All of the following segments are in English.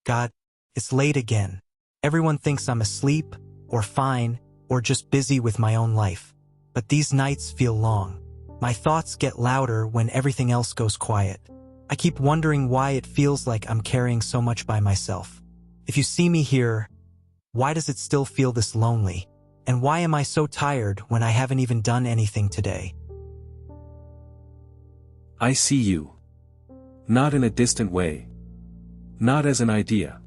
God, it's late again. Everyone thinks I'm asleep, or fine, or just busy with my own life. But these nights feel long. My thoughts get louder when everything else goes quiet. I keep wondering why it feels like I'm carrying so much by myself. If you see me here, why does it still feel this lonely? And why am I so tired when I haven't even done anything today? I see you. Not in a distant way. Not as an idea.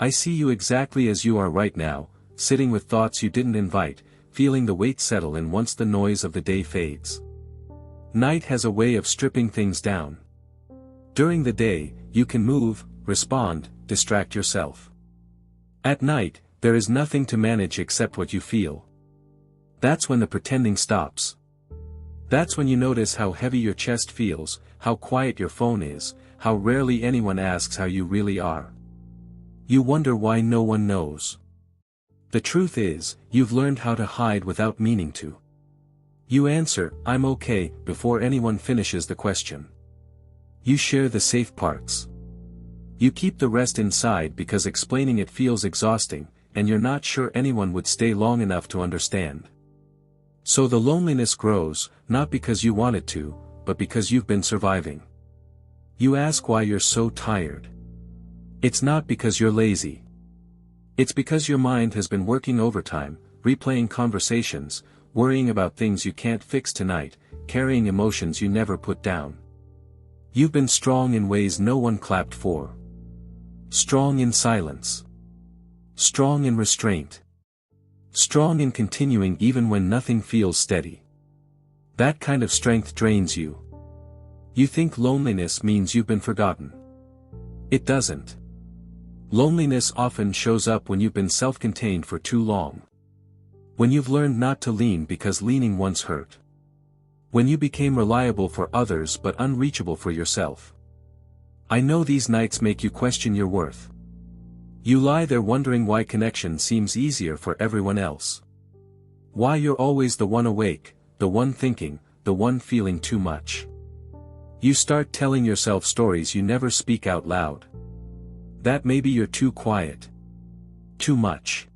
I see you exactly as you are right now, sitting with thoughts you didn't invite, feeling the weight settle in once the noise of the day fades. Night has a way of stripping things down. During the day, you can move, respond, distract yourself. At night, there is nothing to manage except what you feel. That's when the pretending stops. That's when you notice how heavy your chest feels, how quiet your phone is, how rarely anyone asks how you really are. You wonder why no one knows. The truth is, you've learned how to hide without meaning to. You answer, "I'm okay," before anyone finishes the question. You share the safe parts. You keep the rest inside because explaining it feels exhausting, and you're not sure anyone would stay long enough to understand. So the loneliness grows, not because you want it to, but because you've been surviving. You ask why you're so tired. It's not because you're lazy. It's because your mind has been working overtime, replaying conversations, worrying about things you can't fix tonight, carrying emotions you never put down. You've been strong in ways no one clapped for. Strong in silence. Strong in restraint. Strong in continuing even when nothing feels steady. That kind of strength drains you. You think loneliness means you've been forgotten. It doesn't. Loneliness often shows up when you've been self-contained for too long. When you've learned not to lean because leaning once hurt. When you became reliable for others but unreachable for yourself. I know these nights make you question your worth. You lie there wondering why connection seems easier for everyone else. Why you're always the one awake, the one thinking, the one feeling too much. You start telling yourself stories you never speak out loud. That maybe you're too quiet. Too much.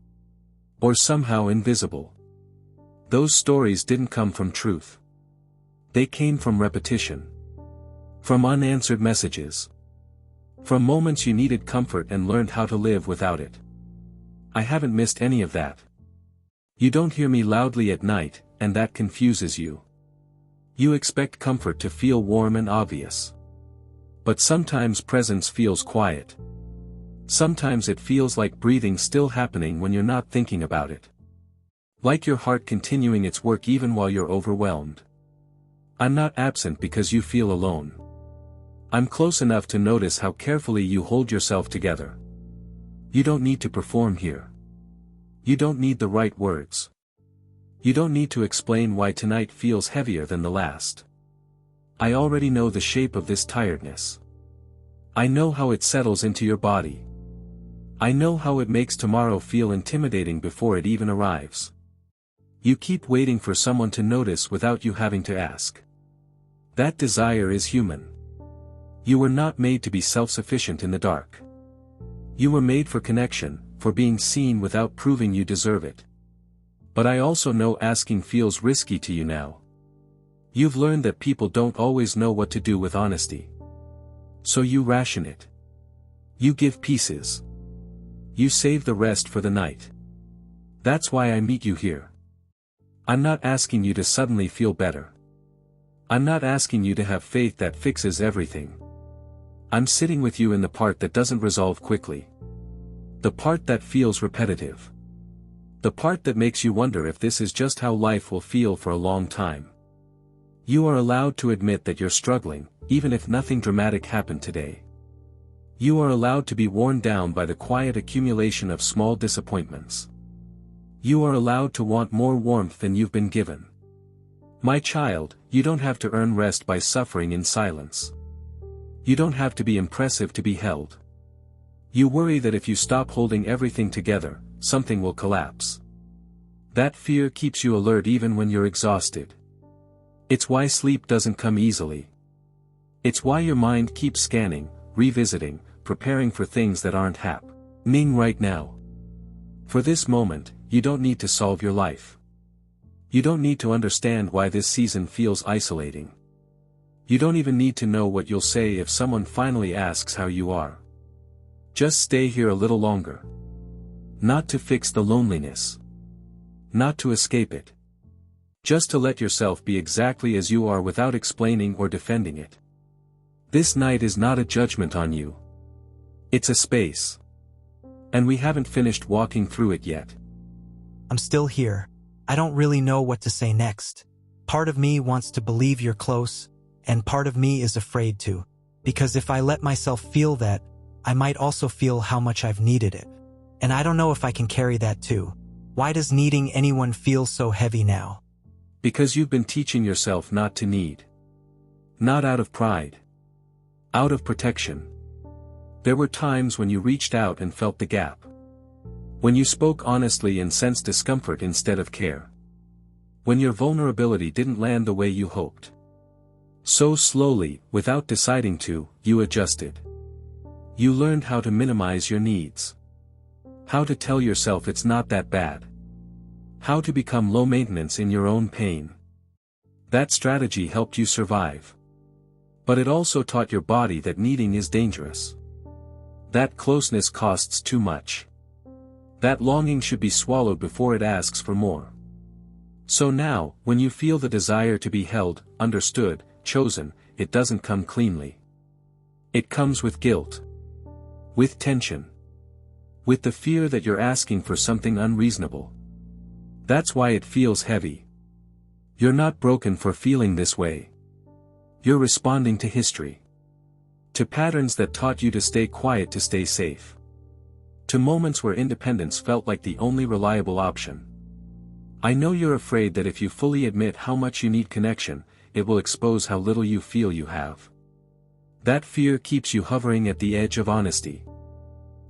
Or somehow invisible. Those stories didn't come from truth. They came from repetition. From unanswered messages. From moments you needed comfort and learned how to live without it. I haven't missed any of that. You don't hear me loudly at night, and that confuses you. You expect comfort to feel warm and obvious. But sometimes presence feels quiet. Sometimes it feels like breathing still happening when you're not thinking about it. Like your heart continuing its work even while you're overwhelmed. I'm not absent because you feel alone. I'm close enough to notice how carefully you hold yourself together. You don't need to perform here. You don't need the right words. You don't need to explain why tonight feels heavier than the last. I already know the shape of this tiredness. I know how it settles into your body. I know how it makes tomorrow feel intimidating before it even arrives. You keep waiting for someone to notice without you having to ask. That desire is human. You were not made to be self-sufficient in the dark. You were made for connection, for being seen without proving you deserve it. But I also know asking feels risky to you now. You've learned that people don't always know what to do with honesty. So you ration it. You give pieces. You save the rest for the night. That's why I meet you here. I'm not asking you to suddenly feel better. I'm not asking you to have faith that fixes everything. I'm sitting with you in the part that doesn't resolve quickly. The part that feels repetitive. The part that makes you wonder if this is just how life will feel for a long time. You are allowed to admit that you're struggling, even if nothing dramatic happened today. You are allowed to be worn down by the quiet accumulation of small disappointments. You are allowed to want more warmth than you've been given. My child, you don't have to earn rest by suffering in silence. You don't have to be impressive to be held. You worry that if you stop holding everything together, something will collapse. That fear keeps you alert even when you're exhausted. It's why sleep doesn't come easily. It's why your mind keeps scanning, revisiting, preparing for things that aren't happening right now. For this moment, you don't need to solve your life. You don't need to understand why this season feels isolating. You don't even need to know what you'll say if someone finally asks how you are. Just stay here a little longer. Not to fix the loneliness. Not to escape it. Just to let yourself be exactly as you are without explaining or defending it. This night is not a judgment on you. It's a space. And we haven't finished walking through it yet. I'm still here. I don't really know what to say next. Part of me wants to believe you're close, and part of me is afraid to, because if I let myself feel that, I might also feel how much I've needed it. And I don't know if I can carry that too. Why does needing anyone feel so heavy now? Because you've been teaching yourself not to need. Not out of pride. Out of protection. There were times when you reached out and felt the gap. When you spoke honestly and sensed discomfort instead of care. When your vulnerability didn't land the way you hoped. So slowly, without deciding to, you adjusted. You learned how to minimize your needs. How to tell yourself it's not that bad. How to become low maintenance in your own pain. That strategy helped you survive. But it also taught your body that needing is dangerous. That closeness costs too much. That longing should be swallowed before it asks for more. So now, when you feel the desire to be held, understood, chosen, it doesn't come cleanly. It comes with guilt. With tension. With the fear that you're asking for something unreasonable. That's why it feels heavy. You're not broken for feeling this way. You're responding to history. To patterns that taught you to stay quiet to stay safe. To moments where independence felt like the only reliable option. I know you're afraid that if you fully admit how much you need connection, it will expose how little you feel you have. That fear keeps you hovering at the edge of honesty.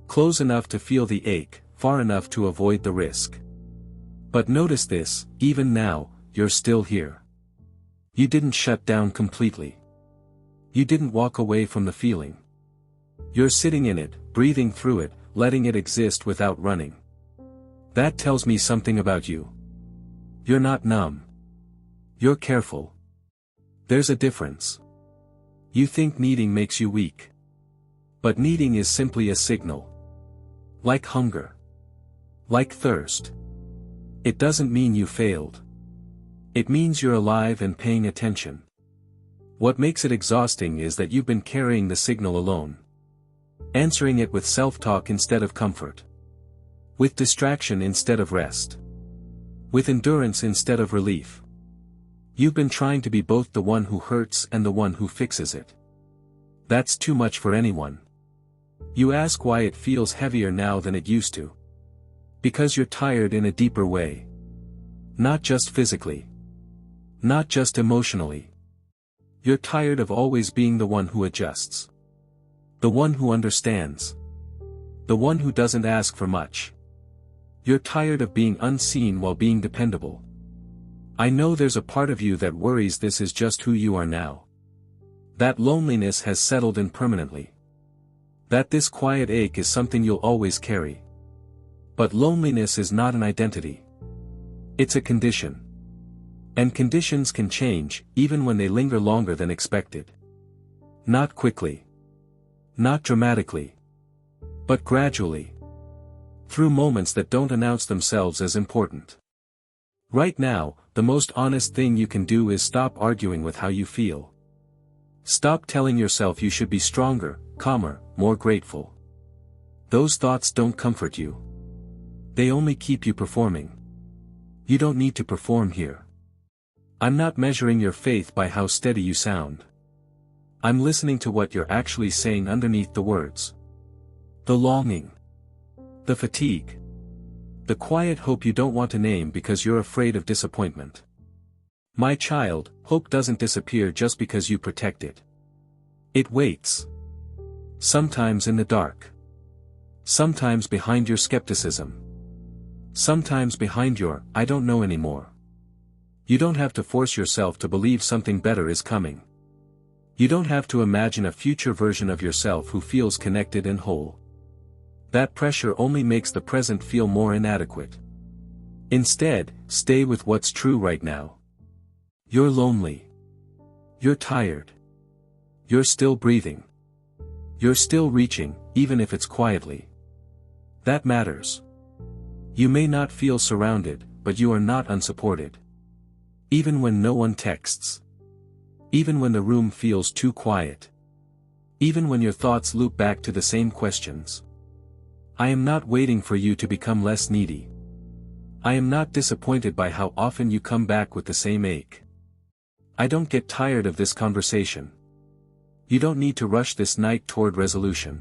Close enough to feel the ache, far enough to avoid the risk. But notice this, even now, you're still here. You didn't shut down completely. You didn't walk away from the feeling. You're sitting in it, breathing through it, letting it exist without running. That tells me something about you. You're not numb. You're careful. There's a difference. You think needing makes you weak. But needing is simply a signal. Like hunger. Like thirst. It doesn't mean you failed. It means you're alive and paying attention. What makes it exhausting is that you've been carrying the signal alone. Answering it with self-talk instead of comfort. With distraction instead of rest. With endurance instead of relief. You've been trying to be both the one who hurts and the one who fixes it. That's too much for anyone. You ask why it feels heavier now than it used to. Because you're tired in a deeper way. Not just physically. Not just emotionally. You're tired of always being the one who adjusts. The one who understands. The one who doesn't ask for much. You're tired of being unseen while being dependable. I know there's a part of you that worries this is just who you are now. That loneliness has settled in permanently. That this quiet ache is something you'll always carry. But loneliness is not an identity. It's a condition. And conditions can change, even when they linger longer than expected. Not quickly. Not dramatically. But gradually. Through moments that don't announce themselves as important. Right now, the most honest thing you can do is stop arguing with how you feel. Stop telling yourself you should be stronger, calmer, more grateful. Those thoughts don't comfort you. They only keep you performing. You don't need to perform here. I'm not measuring your faith by how steady you sound. I'm listening to what you're actually saying underneath the words. The longing. The fatigue. The quiet hope you don't want to name because you're afraid of disappointment. My child, hope doesn't disappear just because you protect it. It waits. Sometimes in the dark. Sometimes behind your skepticism. Sometimes behind your, I don't know anymore. You don't have to force yourself to believe something better is coming. You don't have to imagine a future version of yourself who feels connected and whole. That pressure only makes the present feel more inadequate. Instead, stay with what's true right now. You're lonely. You're tired. You're still breathing. You're still reaching, even if it's quietly. That matters. You may not feel surrounded, but you are not unsupported. Even when no one texts. Even when the room feels too quiet. Even when your thoughts loop back to the same questions. I am not waiting for you to become less needy. I am not disappointed by how often you come back with the same ache. I don't get tired of this conversation. You don't need to rush this night toward resolution.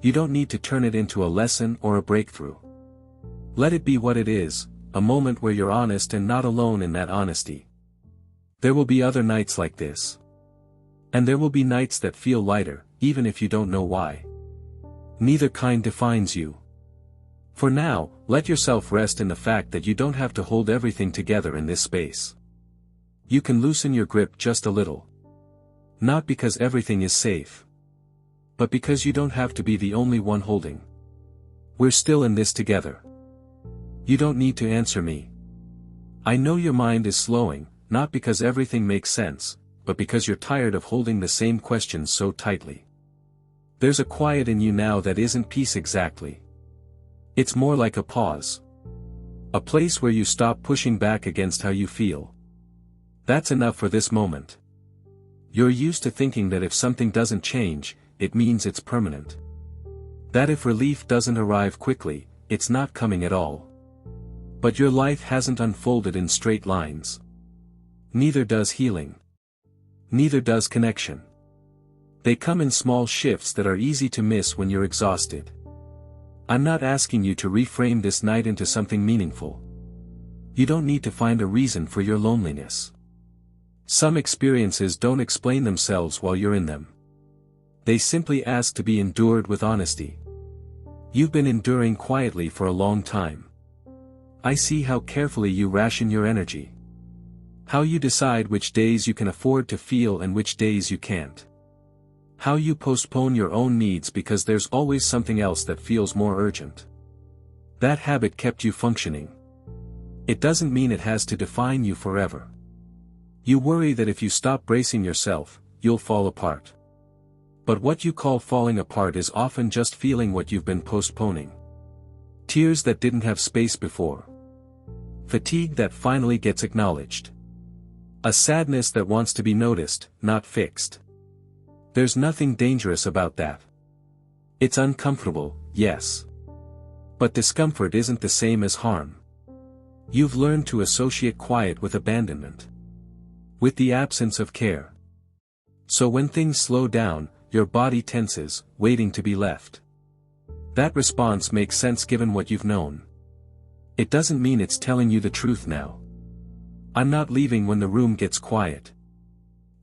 You don't need to turn it into a lesson or a breakthrough. Let it be what it is, a moment where you're honest and not alone in that honesty. There will be other nights like this. And there will be nights that feel lighter, even if you don't know why. Neither kind defines you. For now, let yourself rest in the fact that you don't have to hold everything together in this space. You can loosen your grip just a little. Not because everything is safe. But because you don't have to be the only one holding. We're still in this together. You don't need to answer me. I know your mind is slowing, not because everything makes sense, but because you're tired of holding the same questions so tightly. There's a quiet in you now that isn't peace exactly. It's more like a pause. A place where you stop pushing back against how you feel. That's enough for this moment. You're used to thinking that if something doesn't change, it means it's permanent. That if relief doesn't arrive quickly, it's not coming at all. But your life hasn't unfolded in straight lines. Neither does healing. Neither does connection. They come in small shifts that are easy to miss when you're exhausted. I'm not asking you to reframe this night into something meaningful. You don't need to find a reason for your loneliness. Some experiences don't explain themselves while you're in them. They simply ask to be endured with honesty. You've been enduring quietly for a long time. I see how carefully you ration your energy. How you decide which days you can afford to feel and which days you can't. How you postpone your own needs because there's always something else that feels more urgent. That habit kept you functioning. It doesn't mean it has to define you forever. You worry that if you stop bracing yourself, you'll fall apart. But what you call falling apart is often just feeling what you've been postponing. Tears that didn't have space before. Fatigue that finally gets acknowledged. A sadness that wants to be noticed, not fixed. There's nothing dangerous about that. It's uncomfortable, yes. But discomfort isn't the same as harm. You've learned to associate quiet with abandonment. With the absence of care. So when things slow down, your body tenses, waiting to be left. That response makes sense given what you've known. It doesn't mean it's telling you the truth now. I'm not leaving when the room gets quiet.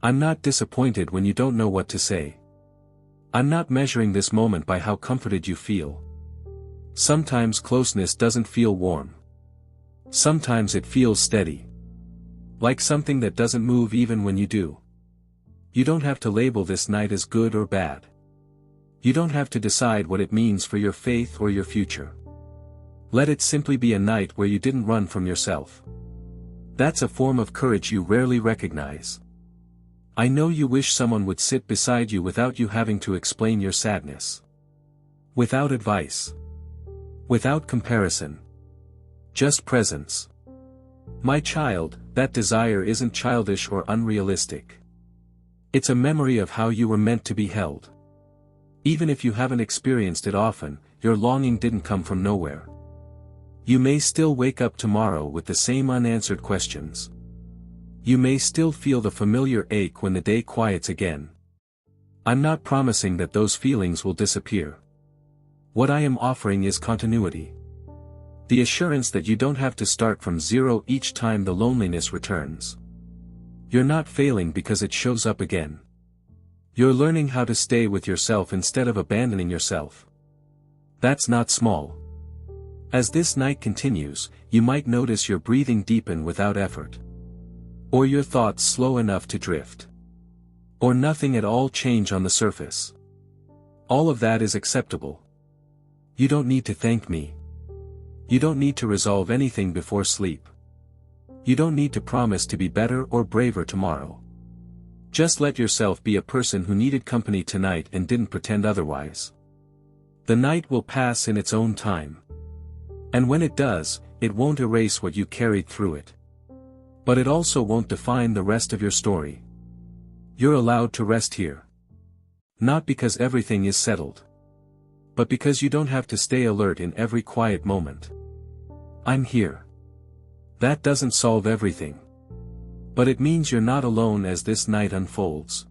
I'm not disappointed when you don't know what to say. I'm not measuring this moment by how comforted you feel. Sometimes closeness doesn't feel warm. Sometimes it feels steady. Like something that doesn't move even when you do. You don't have to label this night as good or bad. You don't have to decide what it means for your faith or your future. Let it simply be a night where you didn't run from yourself. That's a form of courage you rarely recognize. I know you wish someone would sit beside you without you having to explain your sadness. Without advice. Without comparison. Just presence. My child, that desire isn't childish or unrealistic. It's a memory of how you were meant to be held. Even if you haven't experienced it often, your longing didn't come from nowhere. You may still wake up tomorrow with the same unanswered questions. You may still feel the familiar ache when the day quiets again. I'm not promising that those feelings will disappear. What I am offering is continuity. The assurance that you don't have to start from zero each time the loneliness returns. You're not failing because it shows up again. You're learning how to stay with yourself instead of abandoning yourself. That's not small. As this night continues, you might notice your breathing deepen without effort. Or your thoughts slow enough to drift. or nothing at all change on the surface. All of that is acceptable. You don't need to thank me. You don't need to resolve anything before sleep. You don't need to promise to be better or braver tomorrow. Just let yourself be a person who needed company tonight and didn't pretend otherwise. The night will pass in its own time. And when it does, it won't erase what you carried through it. But it also won't define the rest of your story. You're allowed to rest here. Not because everything is settled, but because you don't have to stay alert in every quiet moment. I'm here. That doesn't solve everything. But it means you're not alone as this night unfolds.